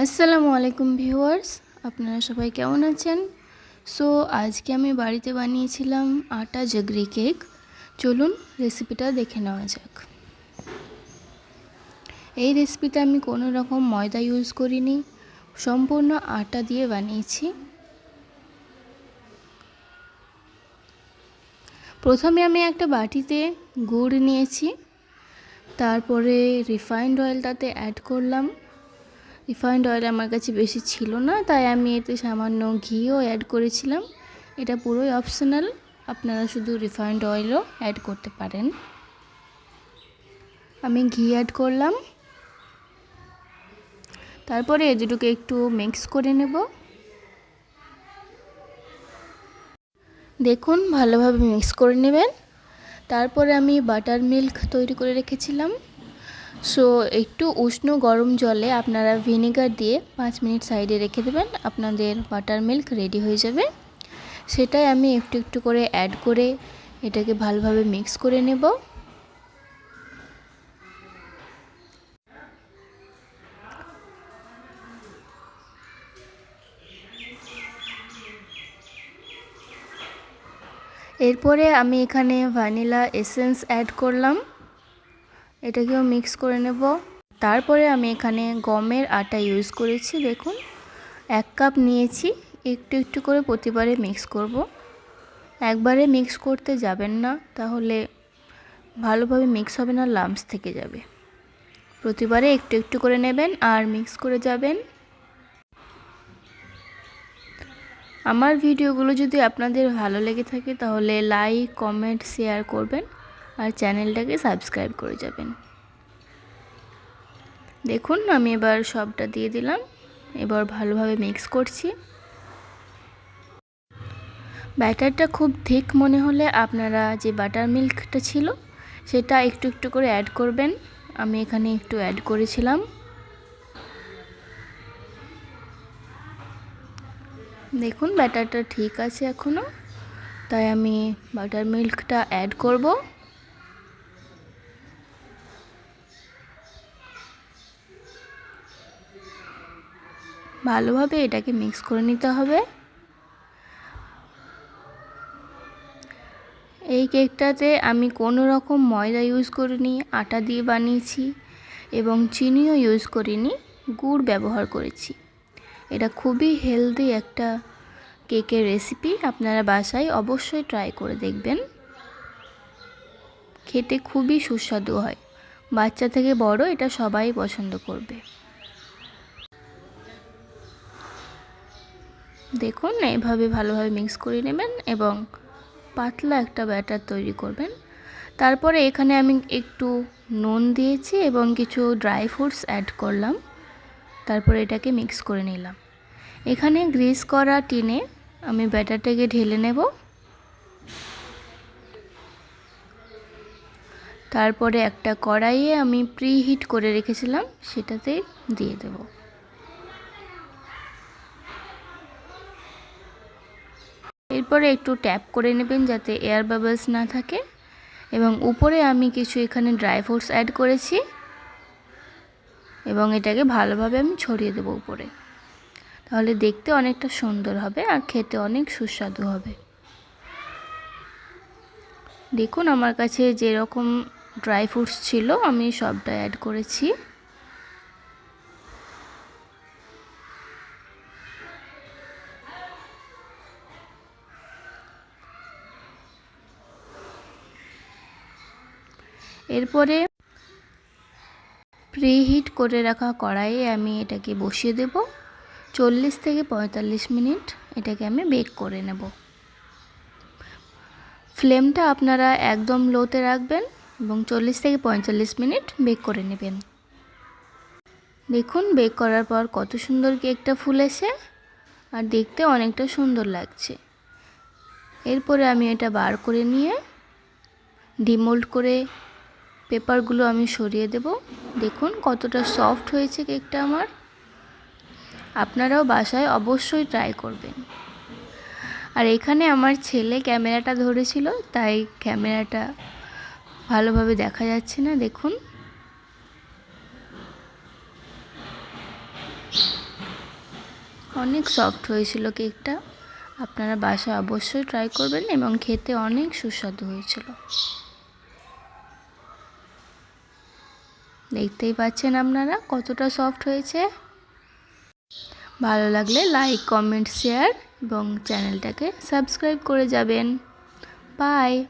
আসসালামু আলাইকুম ভিউয়ার্স, আপনারা সবাই কেমন আছেন? সো আজকে আমি বাড়িতে বানিয়েছিলাম আটা জাগরি কেক। চলুন রেসিপিটা দেখে নেওয়া যাক। এই রেসিপিতে আমি কোনো রকম ময়দা ইউজ করিনি, সম্পূর্ণ আটা দিয়ে বানিয়েছি। প্রথমে আমি একটা বাটিতে গুড় নিয়েছি, তারপরে রিফাইন্ড অয়েল তাতে অ্যাড করলাম। রিফাইন্ড অয়েল আমার কাছে বেশি ছিল না, তাই আমি এতে সামান্য ঘিও অ্যাড করেছিলাম। এটা পুরোই অপশনাল, আপনারা শুধু রিফাইন্ড অয়েলও অ্যাড করতে পারেন। আমি ঘি অ্যাড করলাম, তারপরে এই দুটোকে একটু মিক্স করে নেব। দেখুন ভালোভাবে মিক্স করে নেবেন। তারপরে আমি বাটার মিল্ক তৈরি করে রেখেছিলাম। সো একটু উষ্ণ গরম জলে আপনারা ভিনেগার দিয়ে 5 মিনিট সাইডে রেখে দেবেন, আপনাদের বাটার মিল্ক রেডি হয়ে যাবে। সেটাই আমি একটু একটু করে অ্যাড করে এটাকে ভালোভাবে মিক্স করে নেব। এরপরে আমি এখানে ভ্যানিলা এসেন্স অ্যাড করলাম, এটাকেও মিক্স করে নেব। তারপরে আমি এখানে গমের আটা ইউজ করেছি। দেখুন 1 কাপ নিয়েছি, একটু একটু করে প্রতিবারে মিক্স করব। একবারে মিক্স করতে যাবেন না, তাহলে ভালোভাবে মিক্স হবে না, লাম্পস থেকে যাবে। প্রতিবারে একটু একটু করে নেবেন আর মিক্স করে যাবেন। আমার ভিডিওগুলো যদি আপনাদের ভালো লেগে থাকে তাহলে লাইক, কমেন্ট, শেয়ার করবেন আর চ্যানেলটাকে সাবস্ক্রাইব করে যাবেন। দেখুন আমি এবার সবটা দিয়ে দিলাম, এবার ভালোভাবে মিক্স করছি। ব্যাটারটা খুব থিক মনে হলে আপনারা যে বাটার মিল্কটা ছিল সেটা একটু একটু করে অ্যাড করবেন। আমি এখানে একটু অ্যাড করেছিলাম। দেখুন ব্যাটারটা ঠিক আছে এখনও, তাই আমি বাটার মিল্কটা অ্যাড করব। ভালোভাবে এটাকে মিক্স করে নিতে হবে। এই কেকটাতে আমি কোনো রকম ময়দা ইউজ করিনি, আটা দিয়ে বানিয়েছি এবং চিনিও ইউজ করিনি, গুড় ব্যবহার করেছি। এটা খুবই হেলদি একটা কেকের রেসিপি, আপনারা বাসায় অবশ্যই ট্রাই করে দেখবেন। খেতে খুবই সুস্বাদু হয়, বাচ্চা থেকে বড় এটা সবাই পছন্দ করবে। দেখুন এইভাবে ভালোভাবে মিক্স করে নেবেন এবং পাতলা একটা ব্যাটার তৈরি করবেন। তারপরে এখানে আমি একটু নুন দিয়েছি এবং কিছু ড্রাই ফ্রুটস অ্যাড করলাম। তারপরে এটাকে মিক্স করে নিলাম। এখানে গ্রিস করা টিনে আমি ব্যাটারটাকে ঢেলে নেব। তারপরে একটা কড়াইয়ে আমি প্রিহিট করে রেখেছিলাম, সেটাতে দিয়ে দেব। এরপরে একটু ট্যাপ করে নেবেন যাতে এয়ার বাবলস না থাকে এবং উপরে আমি কিছু এখানে ড্রাই ফ্রুটস অ্যাড করেছি এবং এটাকে ভালোভাবে আমি ছড়িয়ে দেব উপরে। তাহলে দেখতে অনেকটা সুন্দর হবে আর খেতে অনেক সুস্বাদু হবে। দেখুন আমার কাছে যেরকম ড্রাই ফ্রুটস ছিল আমি সবটা অ্যাড করেছি। এরপরে প্রিহিট করে রাখা কড়াইয়ে আমি এটাকে বসিয়ে দেব। 40 থেকে 45 মিনিট এটাকে আমি বেক করে নেব। ফ্লেমটা আপনারা একদম লোতে রাখবেন এবং 40 থেকে 45 মিনিট বেক করে নেবেন। দেখুন বেক করার পর কত সুন্দর কেকটা ফুলেছে আর দেখতে অনেকটা সুন্দর লাগছে। এরপরে আমি এটা বার করে নিয়ে ডিমোল্ড করে পেপারগুলো আমি সরিয়ে দেব। দেখুন কতটা সফট হয়েছে কেকটা আমার। আপনারাও বাসায় অবশ্যই ট্রাই করবেন। আর এখানে আমার ছেলে ক্যামেরাটা ধরেছিল, তাই ক্যামেরাটা ভালোভাবে দেখা যাচ্ছে না। দেখুন অনেক সফট হয়েছিল কেকটা। আপনারা বাসায় অবশ্যই ট্রাই করবেন এবং খেতে অনেক সুস্বাদু হয়েছিল। দেখতেই পাচ্ছেন আপনারা কতটা সফট হয়েছে। ভালো লাগলে লাইক, কমেন্ট, শেয়ার এবং চ্যানেলটাকে সাবস্ক্রাইব করে যাবেন। বাই।